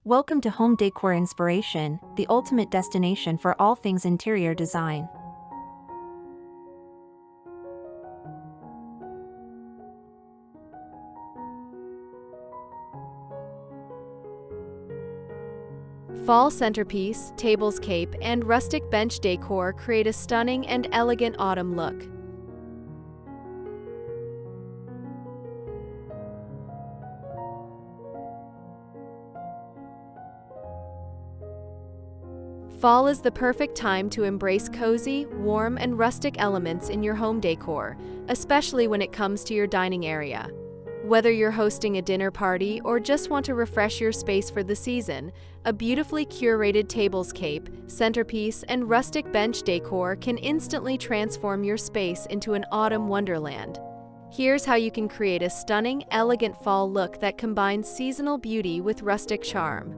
Welcome to Home Decor Inspiration, the ultimate destination for all things interior design. Fall centerpiece, tablescape, and rustic bench decor create a stunning and elegant autumn look. Fall is the perfect time to embrace cozy, warm, and rustic elements in your home decor, especially when it comes to your dining area. Whether you're hosting a dinner party or just want to refresh your space for the season, a beautifully curated tablescape, centerpiece, and rustic bench decor can instantly transform your space into an autumn wonderland. Here's how you can create a stunning, elegant fall look that combines seasonal beauty with rustic charm.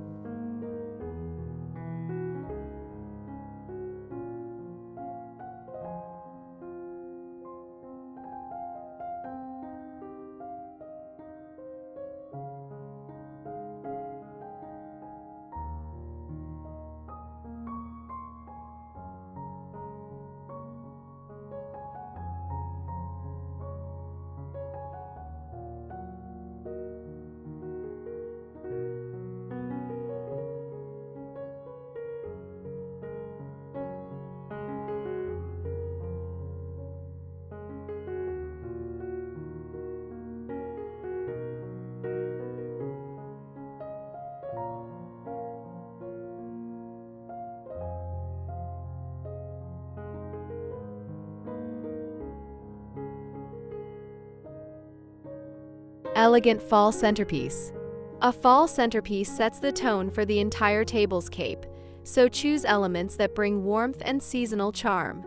Elegant fall centerpiece. A fall centerpiece sets the tone for the entire tablescape, so choose elements that bring warmth and seasonal charm.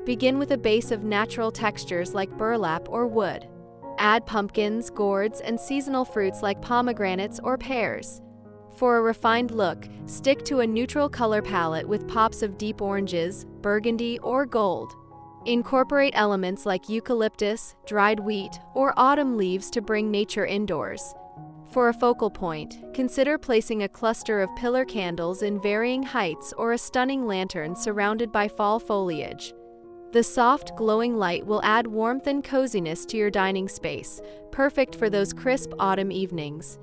Begin with a base of natural textures like burlap or wood. Add pumpkins, gourds, and seasonal fruits like pomegranates or pears. For a refined look, stick to a neutral color palette with pops of deep oranges, burgundy, or gold. Incorporate elements like eucalyptus, dried wheat, or autumn leaves to bring nature indoors. For a focal point, consider placing a cluster of pillar candles in varying heights or a stunning lantern surrounded by fall foliage. The soft, glowing light will add warmth and coziness to your dining space, perfect for those crisp autumn evenings.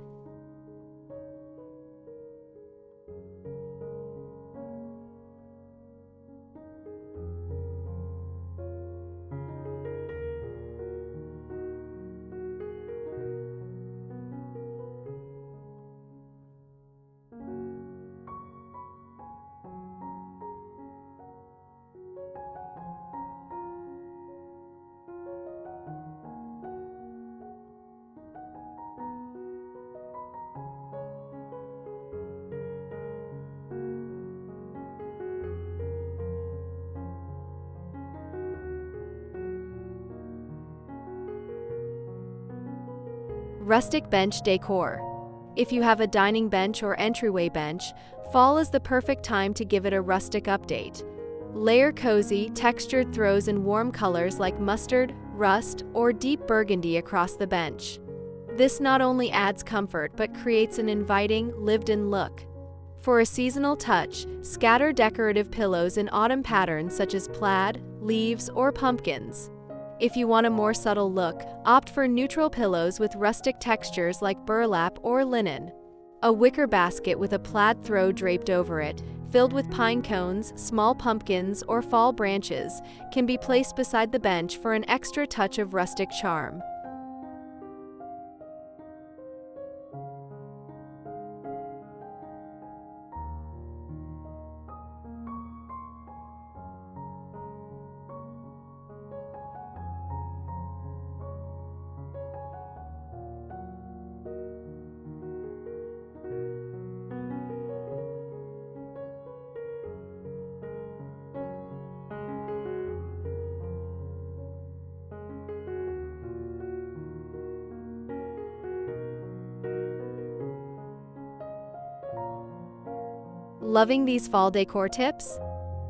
Rustic bench decor. If you have a dining bench or entryway bench, fall is the perfect time to give it a rustic update. Layer cozy, textured throws in warm colors like mustard, rust, or deep burgundy across the bench. This not only adds comfort but creates an inviting, lived-in look. For a seasonal touch, scatter decorative pillows in autumn patterns such as plaid, leaves, or pumpkins. If you want a more subtle look, opt for neutral pillows with rustic textures like burlap or linen. A wicker basket with a plaid throw draped over it, filled with pine cones, small pumpkins, or fall branches, can be placed beside the bench for an extra touch of rustic charm. Loving these fall decor tips?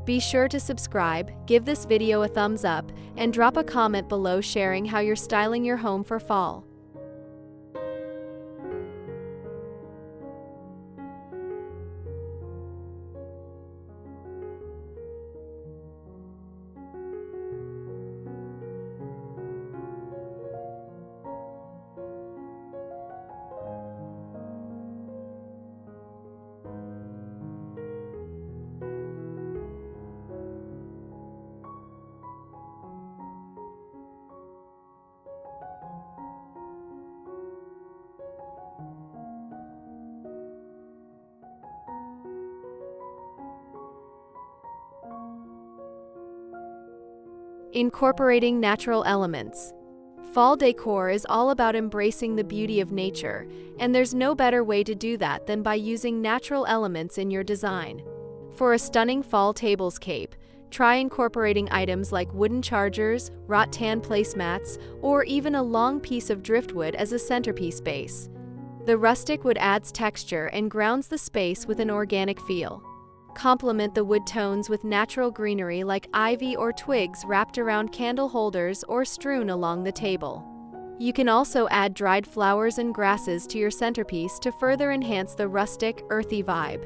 Be sure to subscribe, give this video a thumbs up, and drop a comment below sharing how you're styling your home for fall. Incorporating natural elements. Fall decor is all about embracing the beauty of nature, and there's no better way to do that than by using natural elements in your design. For a stunning fall tablescape, try incorporating items like wooden chargers, rattan placemats, or even a long piece of driftwood as a centerpiece base. The rustic wood adds texture and grounds the space with an organic feel. Complement the wood tones with natural greenery like ivy or twigs wrapped around candle holders or strewn along the table. You can also add dried flowers and grasses to your centerpiece to further enhance the rustic, earthy vibe.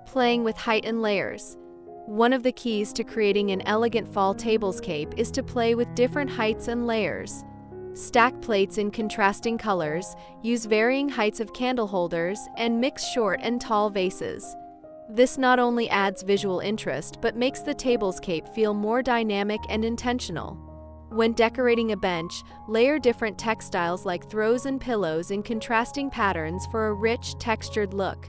Playing with height and layers. One of the keys to creating an elegant fall tablescape is to play with different heights and layers. Stack plates in contrasting colors, use varying heights of candle holders, and mix short and tall vases. This not only adds visual interest but makes the tablescape feel more dynamic and intentional. When decorating a bench, layer different textiles like throws and pillows in contrasting patterns for a rich, textured look.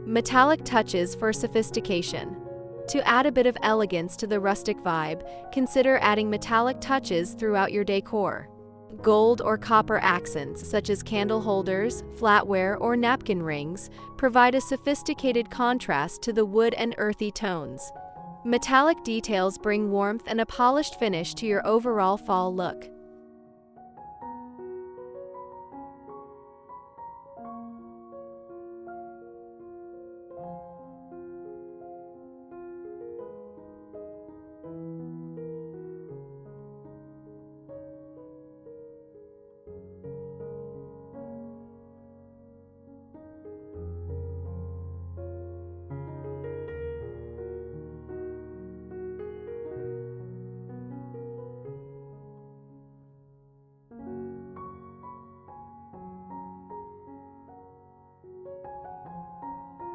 Metallic touches for sophistication. To add a bit of elegance to the rustic vibe, consider adding metallic touches throughout your decor. Gold or copper accents, such as candle holders, flatware, or napkin rings, provide a sophisticated contrast to the wood and earthy tones. Metallic details bring warmth and a polished finish to your overall fall look.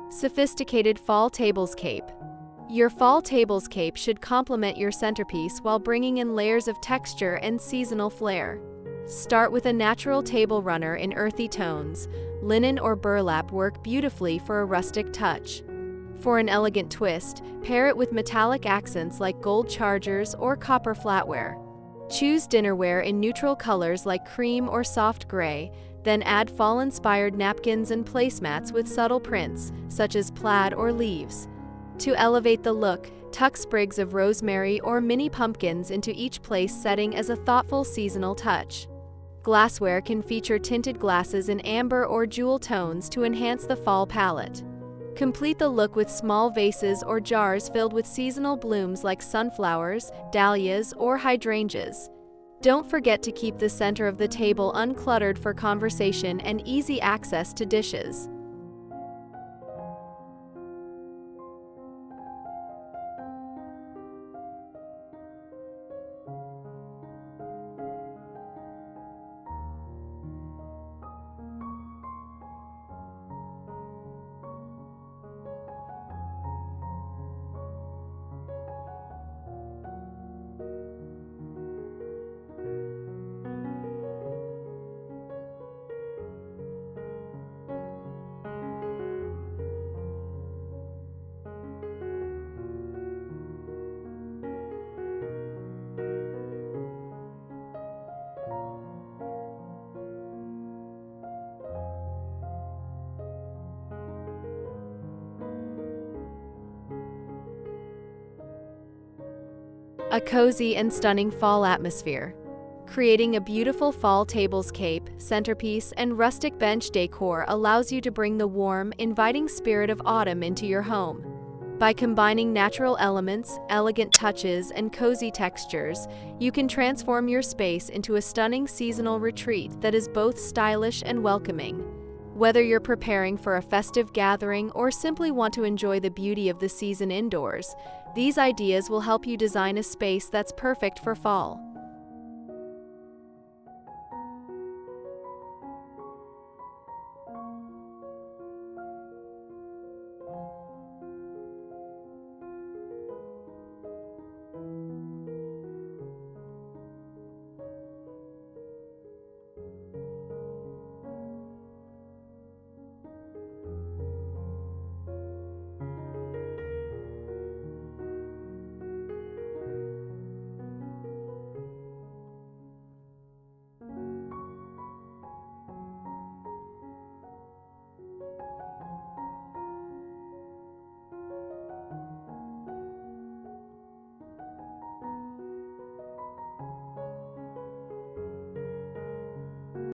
Sophisticated fall tablescape. Your fall tablescape should complement your centerpiece while bringing in layers of texture and seasonal flair. Start with a natural table runner in earthy tones. Linen or burlap work beautifully for a rustic touch. For an elegant twist, pair it with metallic accents like gold chargers or copper flatware. Choose dinnerware in neutral colors like cream or soft gray, then add fall-inspired napkins and placemats with subtle prints, such as plaid or leaves. To elevate the look, tuck sprigs of rosemary or mini pumpkins into each place setting as a thoughtful seasonal touch. Glassware can feature tinted glasses in amber or jewel tones to enhance the fall palette. Complete the look with small vases or jars filled with seasonal blooms like sunflowers, dahlias, or hydrangeas. Don't forget to keep the center of the table uncluttered for conversation and easy access to dishes. A cozy and stunning fall atmosphere. Creating a beautiful fall tablescape, centerpiece, and rustic bench decor allows you to bring the warm, inviting spirit of autumn into your home. By combining natural elements, elegant touches, and cozy textures, you can transform your space into a stunning seasonal retreat that is both stylish and welcoming. Whether you're preparing for a festive gathering or simply want to enjoy the beauty of the season indoors, these ideas will help you design a space that's perfect for fall.